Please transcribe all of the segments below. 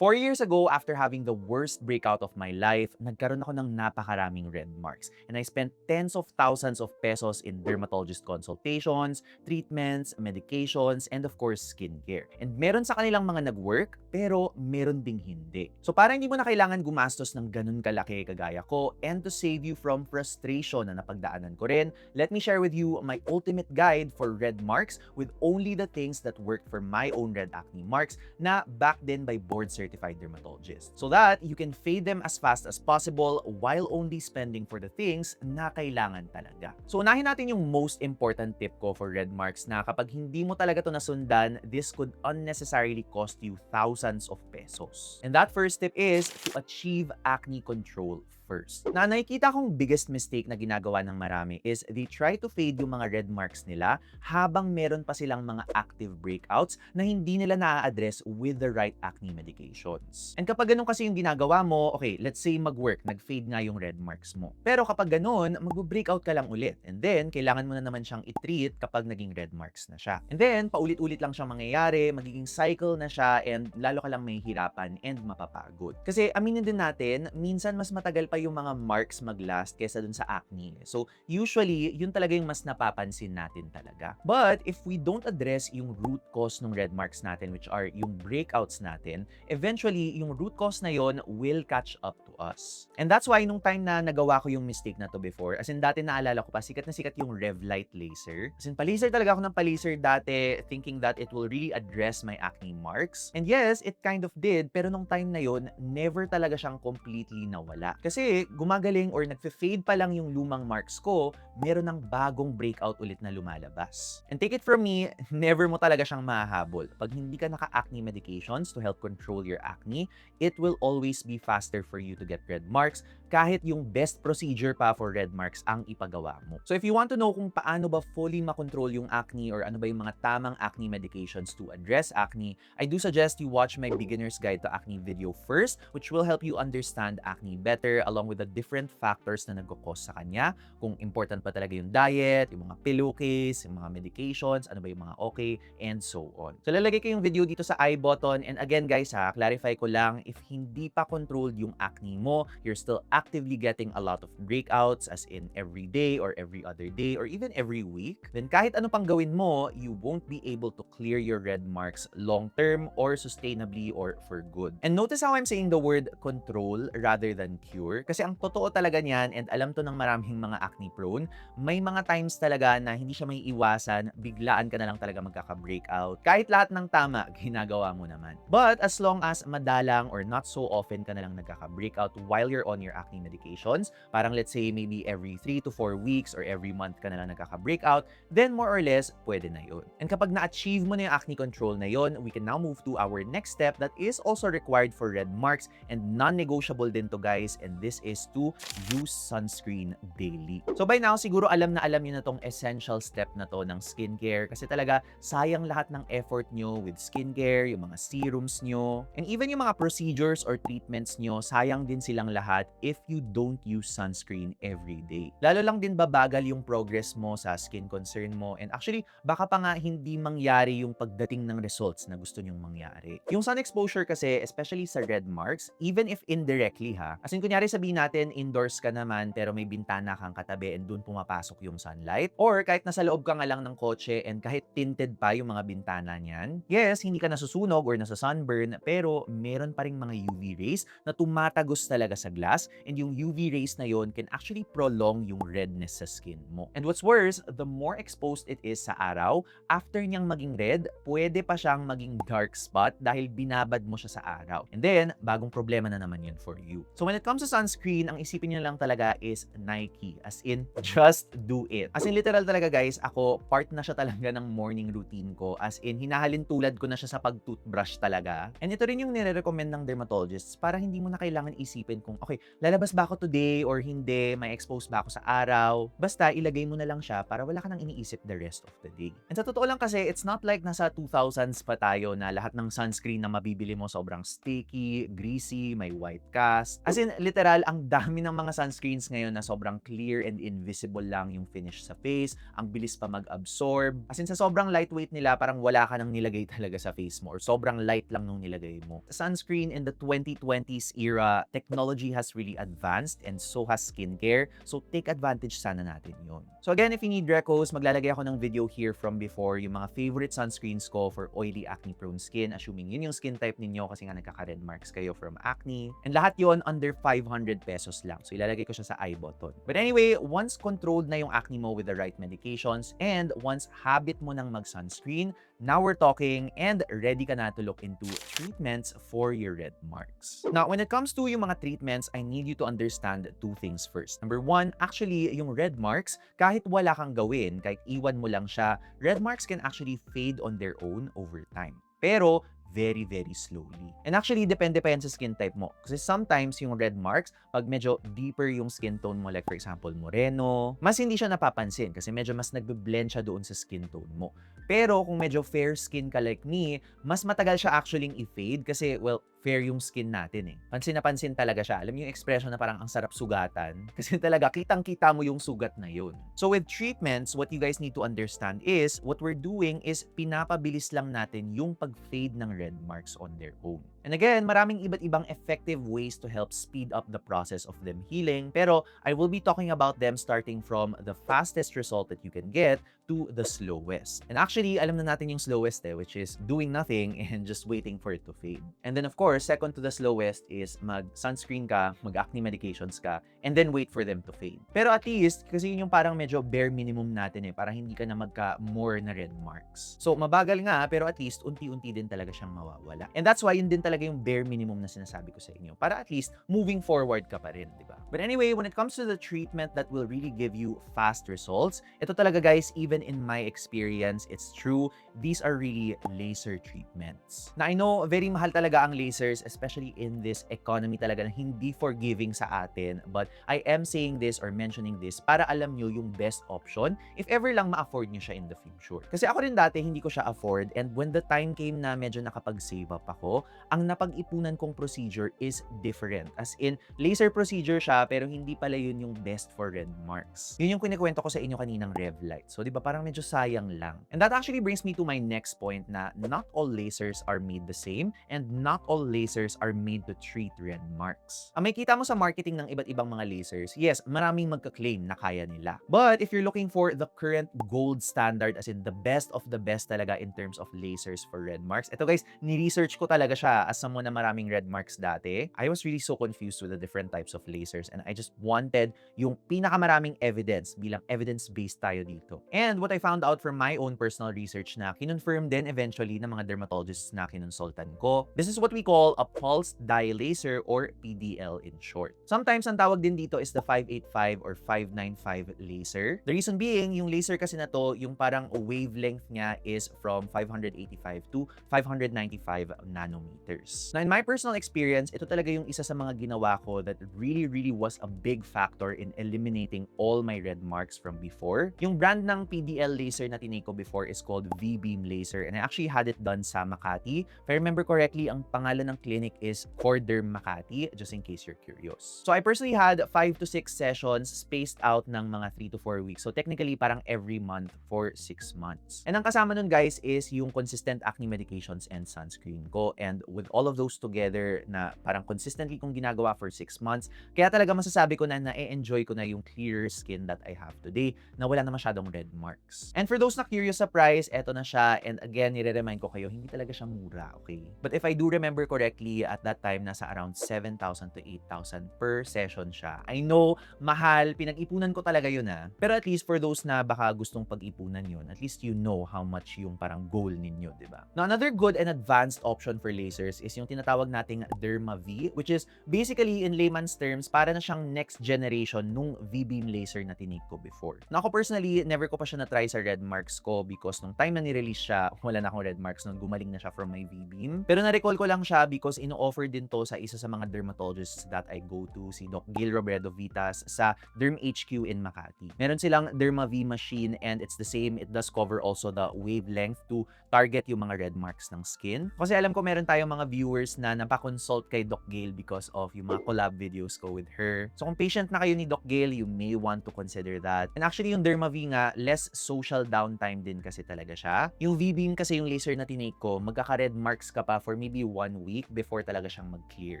4 years ago, after having the worst breakout of my life, nagkaroon ako ng napakaraming red marks. And I spent tens of thousands of pesos in dermatologist consultations, treatments, medications, and of course, skincare. And meron sa kanilang mga nag-work, pero meron ding hindi. So para hindi mo na kailangan gumastos ng ganun kalaki kagaya ko, and to save you from frustration na napagdaanan ko rin, let me share with you my ultimate guide for red marks with only the things that worked for my own red acne marks na backed then by board-certified dermatologists. So that you can fade them as fast as possible while only spending for the things na kailangan talaga. So unahin natin yung most important tip ko for red marks na kapag hindi mo talaga to nasundan, this could unnecessarily cost you thousands of pesos. And that first tip is to achieve acne control first. Na nakikita kong biggest mistake na ginagawa ng marami is they try to fade yung mga red marks nila habang meron pa silang mga active breakouts na hindi nila na-address with the right acne medications. And kapag ganun kasi yung ginagawa mo, okay, let's say mag-work, nag-fade nga yung red marks mo. Pero kapag ganun, mag-breakout ka lang ulit. And then, kailangan mo na naman siyang i-treat kapag naging red marks na siya. And then, paulit-ulit lang siyang mangyayari, magiging cycle na siya, and lalo ka lang mahihirapan and mapapagod. Kasi aminin din natin, minsan mas matagal pa yung mga marks mag-last kesa dun sa acne. So, usually, yun talaga yung mas napapansin natin talaga. But, if we don't address yung root cause ng red marks natin, which are yung breakouts natin, eventually, yung root cause na yon will catch up to us. And that's why, nung time na nagawa ko yung mistake na to before, as in dati naalala ko pa, sikat na sikat yung Revlite laser. As in, palaser talaga ako ng palaser dati, thinking that it will really address my acne marks. And yes, it kind of did, pero nung time na yon, never talaga siyang completely nawala. Kasi gumagaling or nagfe-fade pa lang yung lumang marks ko, meron ng bagong breakout ulit na lumalabas. And take it from me, never mo talaga siyang mahahabol. Pag hindi ka naka-acne medications to help control your acne, it will always be faster for you to get red marks kahit yung best procedure pa for red marks ang ipagawa mo. So if you want to know kung paano ba fully makontrol yung acne or ano ba yung mga tamang acne medications to address acne, I do suggest you watch my beginner's guide to acne video first, which will help you understand acne better along with the different factors na nagkakos sa kanya, kung important pa talaga yung diet, yung mga pillowcase, yung mga medications, ano ba yung mga okay, and so on. So lalagay ko yung video dito sa I button, and again guys clarify ko lang, if hindi pa controlled yung acne mo, you're still actively getting a lot of breakouts as in every day or every other day or even every week, then kahit ano pang gawin mo, you won't be able to clear your red marks long term or sustainably or for good. And notice how I'm saying the word control rather than cure, kasi ang totoo talaga niyan, and alam to ng maraming mga acne prone, may mga times talaga na hindi siya may iwasan, biglaan ka na lang talaga magkaka-breakout. Kahit lahat ng tama, ginagawa mo naman. But as long as madalang or not so often ka na lang nagkaka-breakout while you're on your acne medications, parang let's say maybe every 3 to 4 weeks or every month ka na lang nagkaka-breakout, then more or less, pwede na yun. And kapag na-achieve mo na yung acne control na yun, we can now move to our next step that is also required for red marks and non-negotiable din to guys, and this is to use sunscreen daily. So by now, siguro alam na na tong essential step na to ng skincare, kasi talaga sayang lahat ng effort nyo with skincare, yung mga serums nyo, and even yung mga procedures or treatments nyo, sayang din silang lahat if you don't use sunscreen every day. Lalo lang din babagal yung progress mo sa skin concern mo, and actually, baka pa nga hindi mangyari yung pagdating ng results na gusto nyong mangyari. Yung sun exposure kasi, especially sa red marks, even if indirectly as in kunyari sabihin natin indoors ka naman pero may bintana kang katabi and dun pumapasok yung sunlight, or kahit nasa loob ka nga lang ng kotse and kahit tinted pa yung mga bintana niyan, yes, hindi ka nasusunog or nasa sunburn, pero meron pa ring mga UV rays na tumatagos talaga sa glass, and yung UV rays na yon can actually prolong yung redness sa skin mo. And what's worse, the more exposed it is sa araw, after niyang maging red, pwede pa siyang maging dark spot dahil binabad mo siya sa araw. And then, bagong problema na naman yun for you. So when it comes to sunscreen, ang isipin niyo lang talaga is Nike. As in, just do it. As in, literal talaga guys, ako, part na siya talaga ng morning routine ko. As in, hinahalin tulad ko na siya sa pag-toothbrush talaga. And ito rin yung nire-recommend ng dermatologists para hindi mo na kailangan isipin kung, okay, lalabas ba ako today or hindi, may expose ba ako sa araw. Basta, ilagay mo na lang siya para wala ka nang iniisip the rest of the day. And sa totoo lang kasi, it's not like nasa 2000s pa tayo na lahat ng sunscreen na mabibili mo sobrang sticky, greasy, may white cast. As in, literal, total, ang dami ng mga sunscreens ngayon na sobrang clear and invisible lang yung finish sa face, ang bilis pa mag-absorb. As in, sa sobrang lightweight nila, parang wala ka nang nilagay talaga sa face mo or sobrang light lang nung nilagay mo. Sa sunscreen in the 2020s era, technology has really advanced and so has skincare. So, take advantage sana natin yun. So again, if you need recos, maglalagay ako ng video here from before, yung mga favorite sunscreens ko for oily, acne-prone skin, assuming yun yung skin type ninyo kasi nga nagkaka-red marks kayo from acne. And lahat yon under 500 pesos lang. So ilalagay ko siya sa I button. But anyway, once controlled na yung acne mo with the right medications and once habit mo ng mag-sunscreen, now we're talking and ready ka na to look into treatments for your red marks. Now, when it comes to yung mga treatments, I need you to understand two things first. Number one, actually, yung red marks, kahit wala kang gawin, kahit iwan mo lang siya, red marks can actually fade on their own over time. Pero, very, very slowly. And actually, depende pa yan sa skin type mo. Kasi sometimes, yung red marks, pag medyo deeper yung skin tone mo, like for example, moreno, mas hindi siya napapansin kasi medyo mas nagbe-blend siya doon sa skin tone mo. Pero kung medyo fair skin ka like me, mas matagal siya actually i-fade kasi, well, fair yung skin natin eh. Pansin na pansin talaga siya. Alam mo yung expression na parang ang sarap sugatan? Kasi talaga, kitang-kita mo yung sugat na yun. So with treatments, what you guys need to understand is, what we're doing is pinapabilis lang natin yung pag-fade ng red marks on their own. And again, maraming iba't ibang effective ways to help speed up the process of them healing. Pero I will be talking about them starting from the fastest result that you can get to the slowest. And actually, alam na natin yung slowest which is doing nothing and just waiting for it to fade. And then of course, second to the slowest is mag-sunscreen ka, mag-acne medications ka, and then wait for them to fade. Pero at least, kasi yun yung parang medyo bare minimum natin para hindi ka na magka-more na red marks. So, mabagal nga, pero at least, unti-unti din talaga siyang mawawala. And that's why yun din talaga yung bare minimum na sinasabi ko sa inyo. Para at least, moving forward ka pa rin, di ba? But anyway, when it comes to the treatment that will really give you fast results, ito talaga guys, even in my experience, it's true, these are really laser treatments. Na I know, very mahal talaga ang lasers, especially in this economy talaga na hindi forgiving sa atin. But I am saying this or mentioning this para alam nyo yung best option if ever lang ma-afford nyo siya in the future. Kasi ako rin dati, hindi ko siya afford, and when the time came na medyo nakapag-save up ako, ang napag-ipunan kong procedure is different. As in, laser procedure siya, pero hindi pala yun yung best for red marks. Yun yung kinikwento ko sa inyo kaninang Revlite. So, di ba, parang medyo sayang lang. And that actually brings me to my next point na not all lasers are made the same and not all lasers are made to treat red marks. Ang may kita mo sa marketing ng iba't ibang mga lasers, yes, maraming magka-claim na kaya nila. But if you're looking for the current gold standard, as in the best of the best talaga in terms of lasers for red marks, ito guys, ni-research ko talaga siya as someone na maraming red marks dati. I was really so confused with the different types of lasers and I just wanted yung pinakamaraming evidence bilang evidence-based tayo dito. And what I found out from my own personal research na kinonfirm din eventually ng mga dermatologists na kinonsultan ko, this is what we call a pulsed dye laser or PDL in short. Sometimes ang tawag din dito is the 585 or 595 laser. The reason being, yung laser kasi na to, yung parang wavelength niya is from 585 to 595 nanometers. Now, in my personal experience, ito talaga yung isa sa mga ginawa ko that really was a big factor in eliminating all my red marks from before. Yung brand ng PDL laser na tinake ko before is called V-Beam Laser, and I actually had it done sa Makati. If I remember correctly, ang pangalan ng clinic is Corderm Makati, just in case you're curious. So I personally had 5 to 6 sessions spaced out ng mga 3 to 4 weeks. So technically, parang every month for 6 months. And ang kasama nun guys is yung consistent acne medications and sunscreen ko. And with all of those together na parang consistently kong ginagawa for 6 months, kaya talaga masasabi ko na na-enjoy ko na yung clearer skin that I have today na wala na masyadong red marks. And for those na curious sa price, eto na siya. And again, nire-remind ko kayo, hindi talaga siya mura, okay? But if I do remember correctly, at that time, nasa around 7,000 to 8,000 per session siya. I know, mahal, pinag-ipunan ko talaga yun Pero at least for those na baka gustong pag-ipunan yun, at least you know how much yung parang goal ninyo, di ba? Now, another good and advanced option for lasers is yung tinatawag nating Derma V, which is basically in layman's terms, para na siyang next generation nung V-beam laser na tinake ko before. Now, ako personally, never ko pa siya na-try sa red marks ko because nung time na ni-release siya, wala na akong red marks nung gumaling na siya from my V-beam. Pero na-recall ko lang siya siya because ino-offer din to sa isa sa mga dermatologists that I go to, si Doc Gil Robredo Vitas sa Derm HQ in Makati. Meron silang DermaV machine and it's the same. It does cover also the wavelength to target yung mga red marks ng skin. Kasi alam ko meron tayong mga viewers na napakonsult kay Doc Gail because of yung mga collab videos ko with her. So kung patient na kayo ni Doc Gail, you may want to consider that. And actually yung DermaV nga, less social downtime din kasi talaga siya. Yung V-beam kasi yung laser na tinake ko, magkaka-red marks ka pa for maybe 1 week before talaga siyang mag-clear.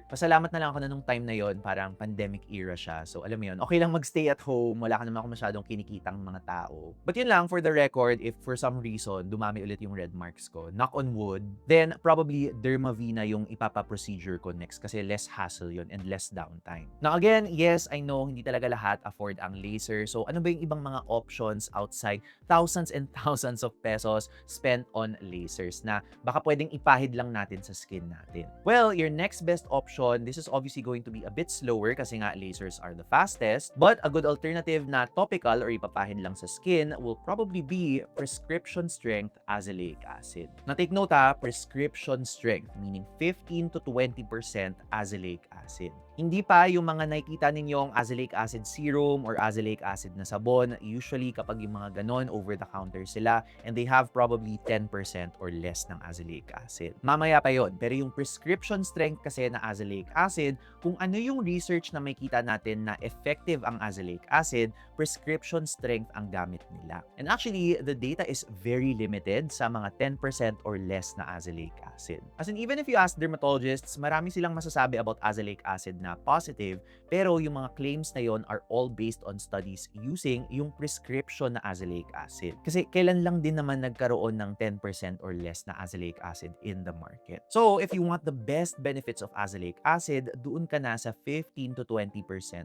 Pasalamat na lang ako na nung time na yon, parang pandemic era siya. So alam mo yun, okay lang mag-stay at home, wala ka naman ako masyadong kinikitang mga tao. But yun lang, for the record, if for some reason, dumami ulit yung red marks ko, knock on wood, then probably DermaV na yung ipapa-procedure ko next kasi less hassle yun and less downtime. Now again, yes, I know hindi talaga lahat afford ang laser. So ano ba yung ibang mga options outside thousands and thousands of pesos spent on lasers na baka pwedeng ipahid lang natin sa skin natin? Well, your next best option, this is obviously going to be a bit slower kasi nga lasers are the fastest, but a good alternative na topical or ipapahid lang sa skin will probably be prescription strength azelaic acid. Now take note prescription strength, meaning 15 to 20% azelaic acid. Hindi pa yung mga nakikita ninyong azelaic acid serum or azelaic acid na sabon. Usually, kapag yung mga ganon, over-the-counter sila and they have probably 10% or less ng azelaic acid. Mamaya pa yon. Pero yung prescription strength kasi na azelaic acid, kung ano yung research na makita natin na effective ang azelaic acid, prescription strength ang gamit nila. And actually, the data is very limited sa mga 10% or less na azelaic acid. As in, even if you ask dermatologists, marami silang masasabi about azelaic acid na positive, pero yung mga claims na yon are all based on studies using yung prescription na azelaic acid. Kasi kailan lang din naman nagkaroon ng 10% or less na azelaic acid in the market. So, if you want the best benefits of azelaic acid, doon ka na sa 15 to 20%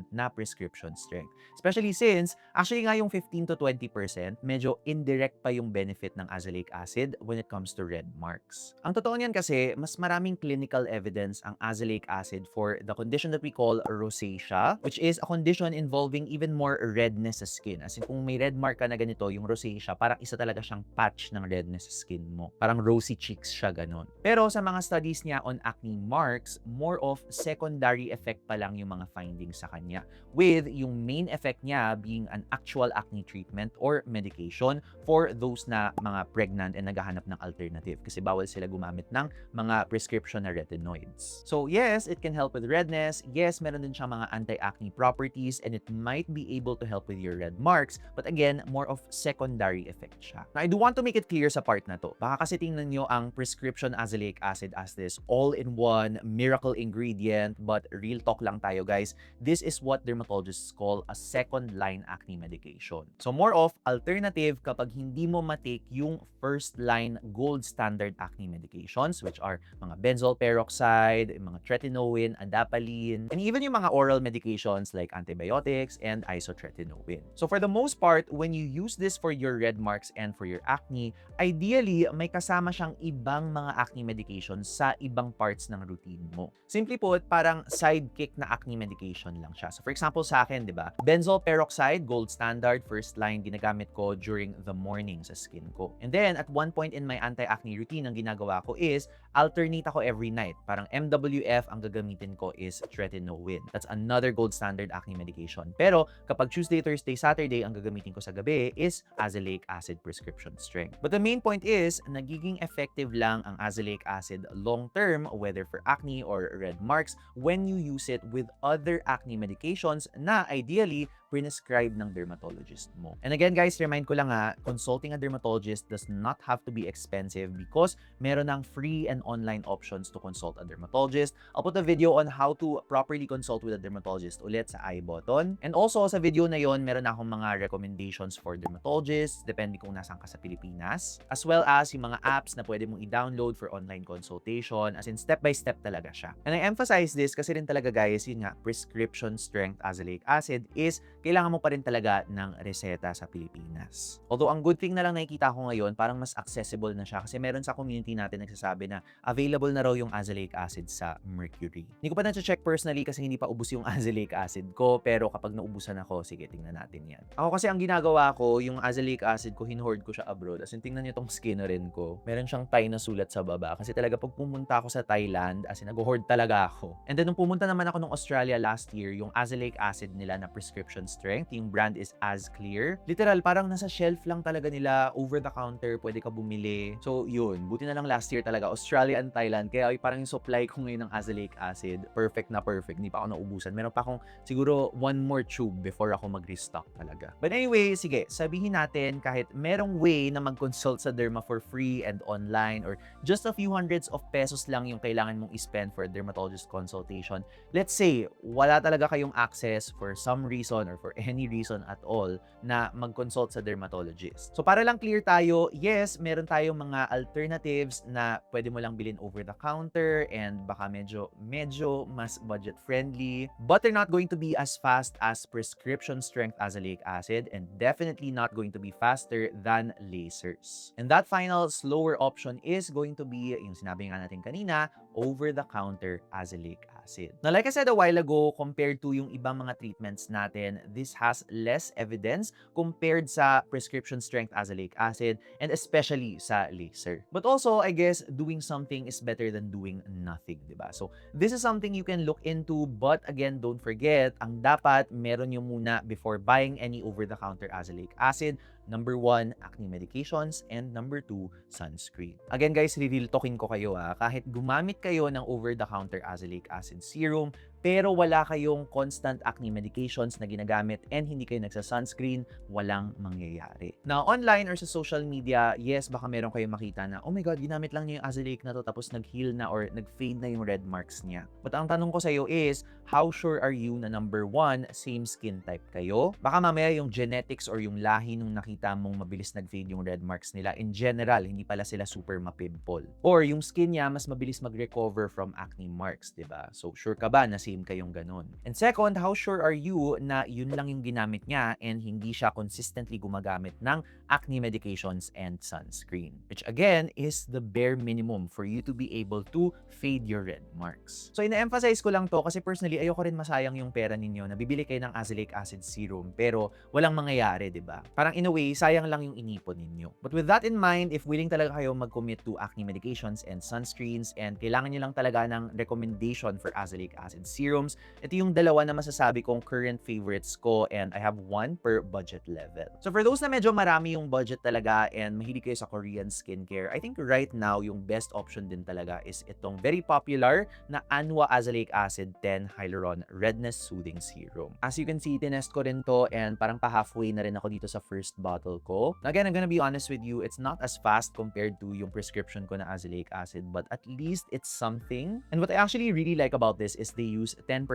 na prescription strength. Especially since, actually nga yung 15 to 20%, medyo indirect pa yung benefit ng azelaic acid when it comes to red marks. Ang totoo niyan kasi, mas maraming clinical evidence ang azelaic acid for the condition that we call rosacea, which is a condition involving even more redness sa skin. As in, kung may red mark ka na ganito, yung rosacea, parang isa talaga siyang patch ng redness sa skin mo. Parang rosy cheeks siya, ganon. Pero sa mga studies niya on acne marks, more of secondary effect pa lang yung mga findings sa kanya, with yung main effect niya being an actual acne treatment or medication for those na mga pregnant and naghahanap ng alternative kasi bawal sila gumamit ng mga prescription na retinoids. So yes, it can help with redness. Yes, meron din siyang mga anti-acne properties and it might be able to help with your red marks. But again, more of secondary effect siya. Now, I do want to make it clear sa part na to. Baka kasi tingnan nyo ang prescription azelaic acid as this all-in-one miracle ingredient, but real talk lang tayo guys. This is what dermatologists call a second-line acne medication. So more of alternative kapag hindi mo matake yung first-line gold standard acne medications, which are mga benzoyl peroxide, mga tretinoin, adapalene, and even yung mga oral medications like antibiotics and isotretinoin. So for the most part, when you use this for your red marks and for your acne, ideally, may kasama siyang ibang mga acne medications sa ibang parts ng routine mo. Simply put, parang sidekick na acne medication lang siya. So for example, sa akin, di ba? Benzoyl peroxide, gold standard, first line, ginagamit ko during the morning sa skin ko. And then, at one point in my anti-acne routine, ang ginagawa ko is, alternate ako every night. Parang MWF, ang gagamitin ko is tretinoin. That's another gold standard acne medication. Pero, kapag Tuesday, Thursday, Saturday, ang gagamitin ko sa gabi is azelaic acid prescription strength. But the main point is, nagiging effective lang ang azelaic acid long-term, whether for acne or red marks, when you use it with other acne medications na ideally, prescribe ng dermatologist mo. And again guys, remind ko lang consulting a dermatologist does not have to be expensive because meron ng free and online options to consult a dermatologist. I'll put a video on how to properly consult with a dermatologist ulit sa I button. And also sa video na yon, meron akong mga recommendations for dermatologists, depende kung nasaan ka sa Pilipinas, as well as yung mga apps na pwede mong i-download for online consultation, as in step-by-step talaga siya. And I emphasize this kasi rin talaga guys, yun nga, prescription strength azelaic acid is kailangan mo pa rin talaga ng reseta sa Pilipinas. Although ang good thing na lang nakikita ko ngayon, parang mas accessible na siya kasi meron sa community natin nagsasabi na available na raw yung azelaic acid sa Mercury. Hindi ko pa na-check personally kasi hindi pa ubos yung azelaic acid ko, pero kapag naubusan ako, sige, tingnan natin yan. Ako kasi ang ginagawa ko, yung azelaic acid ko, hinhoard ko siya abroad. As in, tingnan niyo tong skinnerin ko. Meron siyang Thai na sulat sa baba kasi talaga pag pumunta ako sa Thailand, as in, nag-hoard talaga ako. And then, nung pumunta naman ako ng Australia last year, yung azelaic acid nila na prescription strength, yung brand is As Clear. Literal, parang nasa shelf lang talaga nila, over the counter, pwede ka bumili. So, yun. Buti na lang last year talaga, Australia and Thailand. Kaya parang yung supply ko ngayon ng azelaic acid, perfect na perfect. Hindi pa ako naubusan. Meron pa akong siguro one more tube before ako mag-restock talaga. But anyway, sige, sabihin natin kahit merong way na mag-consult sa Derma for free and online or just a few hundreds of pesos lang yung kailangan mong i-spend for a dermatologist consultation. Let's say, wala talaga kayong access for some reason or for any reason at all na mag-consult sa dermatologist. So para lang clear tayo, yes, meron tayong mga alternatives na pwede mo lang bilhin over the counter and baka medyo mas budget friendly, but they're not going to be as fast as prescription strength azelaic acid and definitely not going to be faster than lasers. And that final slower option is going to be yung sinabi nga natin kanina, over-the-counter azelaic acid. Now, like I said a while ago, compared to yung ibang mga treatments natin, this has less evidence compared sa prescription strength azelaic acid and especially sa laser. But also, I guess, doing something is better than doing nothing, diba? So, this is something you can look into, but again, don't forget, ang dapat meron nyo muna before buying any over-the-counter azelaic acid. Number 1, acne medications, and number 2, sunscreen. Again guys, real talking ko kayo kahit gumamit kayo ng over-the-counter azelaic acid serum, pero wala kayong constant acne medications na ginagamit and hindi kayo nagsa-sunscreen, walang mangyayari. Now, online or sa social media, yes, baka meron kayong makita na, oh my God, ginamit lang niya yung azelaic na to tapos nag-heal na or nag-fade na yung red marks niya. But ang tanong ko sa iyo is, how sure are you na number 1, same skin type kayo? Baka mamaya yung genetics or yung lahi nung nakita mong mabilis nag-fade yung red marks nila, in general, hindi pala sila super mapimple. Or yung skin niya, mas mabilis mag-recover from acne marks, diba? So, sure ka ba na same kayong ganun? And second, how sure are you na yun lang yung ginamit niya and hindi siya consistently gumagamit ng acne medications and sunscreen? Which again, is the bare minimum for you to be able to fade your red marks. So, ina-emphasize ko lang to kasi personally, ayoko rin masayang yung pera ninyo na bibili kayo ng azelaic acid serum pero walang mangyayari, diba? Parang in a way, sayang lang yung inipon ninyo. But with that in mind, if willing talaga kayo mag-commit to acne medications and sunscreens and kailangan nyo lang talaga ng recommendation for azelaic acid serums, ito yung dalawa na masasabi kong current favorites ko and I have one per budget level. So for those na medyo marami yung budget talaga and mahilig kayo sa Korean skincare, I think right now yung best option din talaga is itong very popular na Anwa Azelaic Acid 10 Hyaluron Redness Soothing Serum. As you can see, tinest ko rin to and parang pa-halfway na rin ako dito sa first bottle ko. Again, I'm gonna be honest with you, it's not as fast compared to yung prescription ko na azelaic acid, but at least it's something. And what I actually really like about this is they use 10%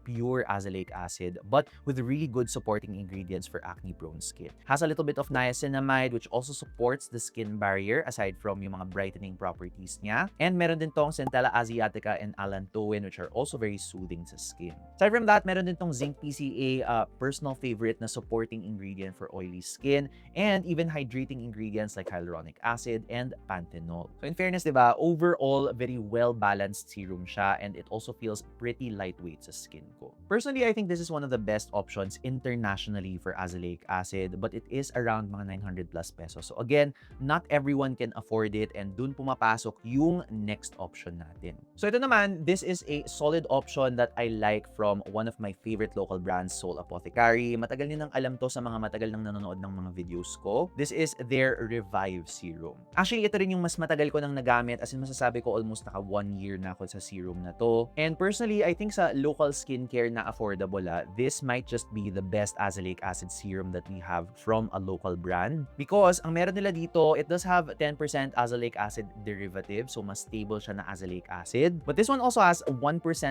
pure azelaic acid, but with really good supporting ingredients for acne-prone skin. Has a little bit of niacinamide, which also supports the skin barrier aside from yung mga brightening properties niya. And meron din tong Centella asiatica and allantoin, which are also very soothing sa skin. Aside from that, meron din tong zinc PCA, personal favorite na supporting ingredient for oily skin, and even hydrating ingredients like hyaluronic acid and panthenol. So in fairness, diba, overall, very well-balanced serum siya and it also feels pretty lightweight sa skin ko. Personally, I think this is one of the best options internationally for azelaic acid, but it is around mga 900 plus pesos. So again, not everyone can afford it and dun pumapasok yung next option natin. So ito naman, this is a solid option that I like from one of my favorite local brands, Soul Apothecary. Matagal nilang alam to sa mga matagal nang nanonood ng mga videos ko. This is their Revive Serum. Actually, ito rin yung mas matagal ko nang nagamit, as in masasabi ko almost naka 1 year na ako sa serum na to. And personally, I think sa local skincare na affordable, this might just be the best azelaic acid serum that we have from a local brand. Because ang meron nila dito, it does have 10% azelaic acid derivative, so mas stable siya na azelaic acid. But this one also has 1%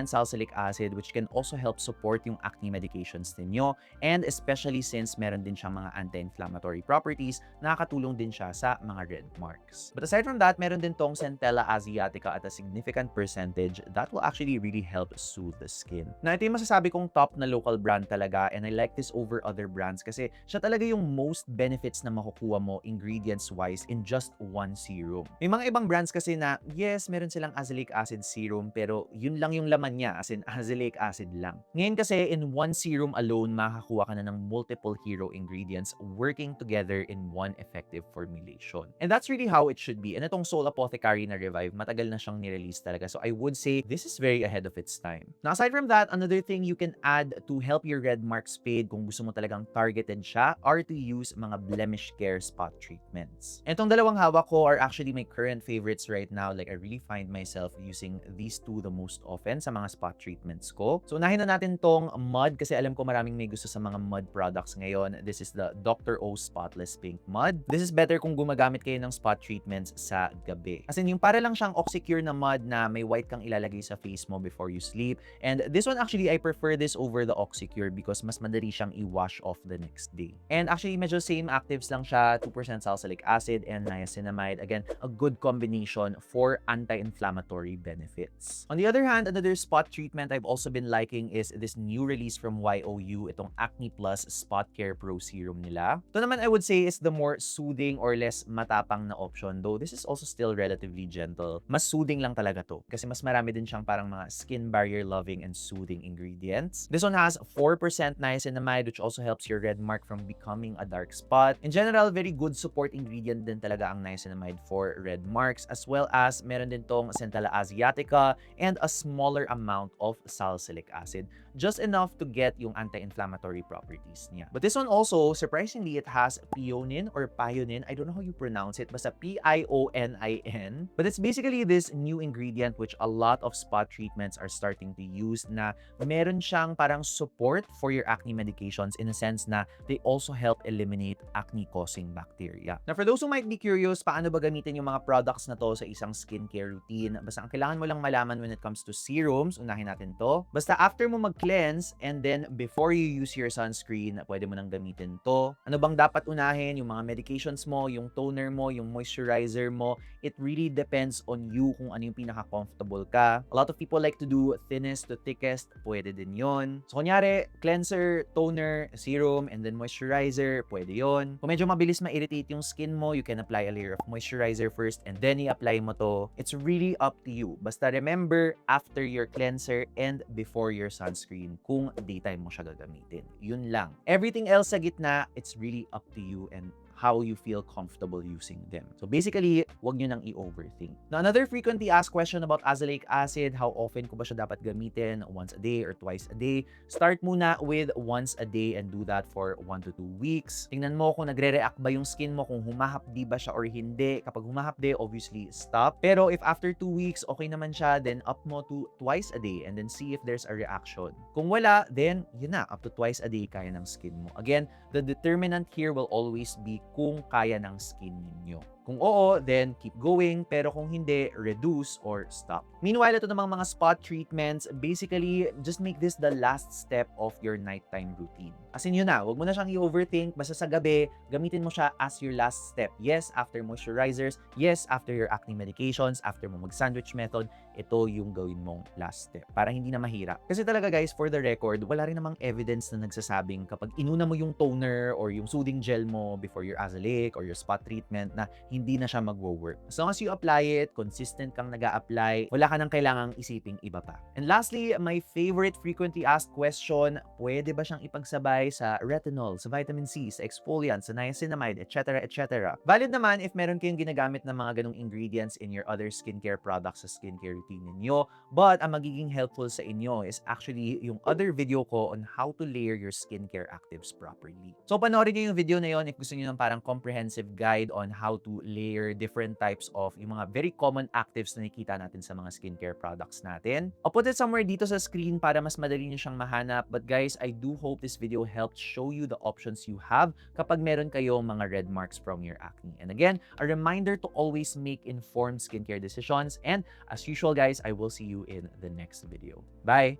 salicylic acid, which can also help support yung acne medications ninyo. And especially since meron din siyang mga anti-inflammatory anti-inflammatory properties, nakakatulong din siya sa mga red marks. But aside from that, meron din tong Centella asiatica at a significant percentage that will actually really help soothe the skin. Na ito yung masasabi kong top na local brand talaga, and I like this over other brands kasi siya talaga yung most benefits na makukuha mo ingredients-wise in just one serum. May mga ibang brands kasi na, yes, meron silang azelaic acid serum, pero yun lang yung laman niya, as in azelaic acid lang. Ngayon kasi, in one serum alone, makakakuha ka na ng multiple hero ingredients working together in one effective formulation. And that's really how it should be. And itong Soul Apothecary na Revive, matagal na siyang nirelease talaga. So I would say this is very ahead of its time. Now, aside from that, another thing you can add to help your red marks fade kung gusto mo talagang targeted siya are to use mga blemish care spot treatments. And itong dalawang hawak ko are actually my current favorites right now. Like, I really find myself using these two the most often sa mga spot treatments ko. So, unahin na natin tong mud kasi alam ko maraming may gusto sa mga mud products ngayon. This is the Dr. O Spotless Pink Mud. This is better kung gumagamit kayo ng spot treatments sa gabi. As in, yung para lang siyang Oxycure na mud na may white kang ilalagay sa face mo before you sleep. And this one actually, I prefer this over the Oxycure because mas madali siyang i-wash off the next day. And actually, medyo same actives lang siya, 2% salicylic acid and niacinamide. Again, a good combination for anti-inflammatory benefits. On the other hand, another spot treatment I've also been liking is this new release from YOU, itong Acne Plus Spot Care Pro Serum nila. Ito naman I would say is the more soothing or less matapang na option, though this is also still relatively gentle. Mas soothing lang talaga to kasi mas marami din siyang parang mga skin barrier loving and soothing ingredients. This one has 4% niacinamide, which also helps your red mark from becoming a dark spot. In general, very good support ingredient din talaga ang niacinamide for red marks, as well as meron din tong Centella asiatica and a smaller amount of salicylic acid, just enough to get yung anti-inflammatory properties niya. But this one also, surprisingly, it has pionin or pionin. I don't know how you pronounce it, basta Pionin. But it's basically this new ingredient which a lot of spot treatments are starting to use na meron siyang parang support for your acne medications in a sense na they also help eliminate acne-causing bacteria. Now, for those who might be curious, paano ba gamitin yung mga products na to sa isang skincare routine? Basta ang kailangan mo lang malaman when it comes to serums, unahin natin to. Basta after mo mag-cleanse and then before you use your sunscreen, pwede mo nang gamitin to. Ano bang dapat unahin? Yung mga medications mo, yung toner mo, yung moisturizer mo. It really depends on you kung ano yung pinaka-comfortable ka. A lot of people like to do thinnest to thickest. Pwede din yon. So, kunyari, cleanser, toner, serum, and then moisturizer. Pwede yon. Kung medyo mabilis ma-irritate yung skin mo, you can apply a layer of moisturizer first and then i-apply mo to. It's really up to you. Basta remember, after your cleanser and before your sunscreen, kung daytime mo siya gagamitin. Yun lang. Everything else sa gitna, it's really up to you and how you feel comfortable using them. So basically, wag nyo nang i-overthink. Now, another frequently asked question about azelaic acid, how often ko ba siya dapat gamitin? Once a day or twice a day? Start muna with once a day and do that for 1 to 2 weeks. Tingnan mo kung nagre-react ba yung skin mo, kung humahapdi ba siya or hindi. Kapag humahapdi, obviously stop. Pero if after 2 weeks, okay naman siya, then up mo to twice a day and then see if there's a reaction. Kung wala, then yun na, up to twice a day kaya ng skin mo. Again, the determinant here will always be kung kaya ng skin ninyo. Kung oo, then keep going. Pero kung hindi, reduce or stop. Meanwhile, ito namang mga spot treatments, basically, just make this the last step of your nighttime routine. As in yun na, huwag mo na siyang i-overthink. Basta sa gabi, gamitin mo siya as your last step. Yes, after moisturizers. Yes, after your acne medications. After mo mag-sandwich method. Ito yung gawin mong last step. Para hindi na mahirap. Kasi talaga guys, for the record, wala rin namang evidence na nagsasabing kapag inuna mo yung toner or yung soothing gel mo before your azelaic or your spot treatment na hindi na siya magwo-work. As long as you apply it, consistent kang nag-a-apply, wala ka nang kailangang isiping iba pa. And lastly, my favorite frequently asked question, pwede ba siyang ipagsabay sa retinol, sa vitamin C, sa exfoliant, sa niacinamide, etc. etc. Valid naman if meron kayong ginagamit ng mga ganong ingredients in your other skincare products sa skincare routine ninyo. But ang magiging helpful sa inyo is actually yung other video ko on how to layer your skincare actives properly. So panoorin nyo yung video na yon if gusto nyo ng parang comprehensive guide on how to layer different types of yung mga very common actives na nakikita natin sa mga skincare products natin. I'll put it somewhere dito sa screen para mas madali nyo siyang mahanap. But guys, I do hope this video helped show you the options you have kapag meron kayong mga red marks from your acne. And again, a reminder to always make informed skincare decisions. And as usual guys, I will see you in the next video. Bye!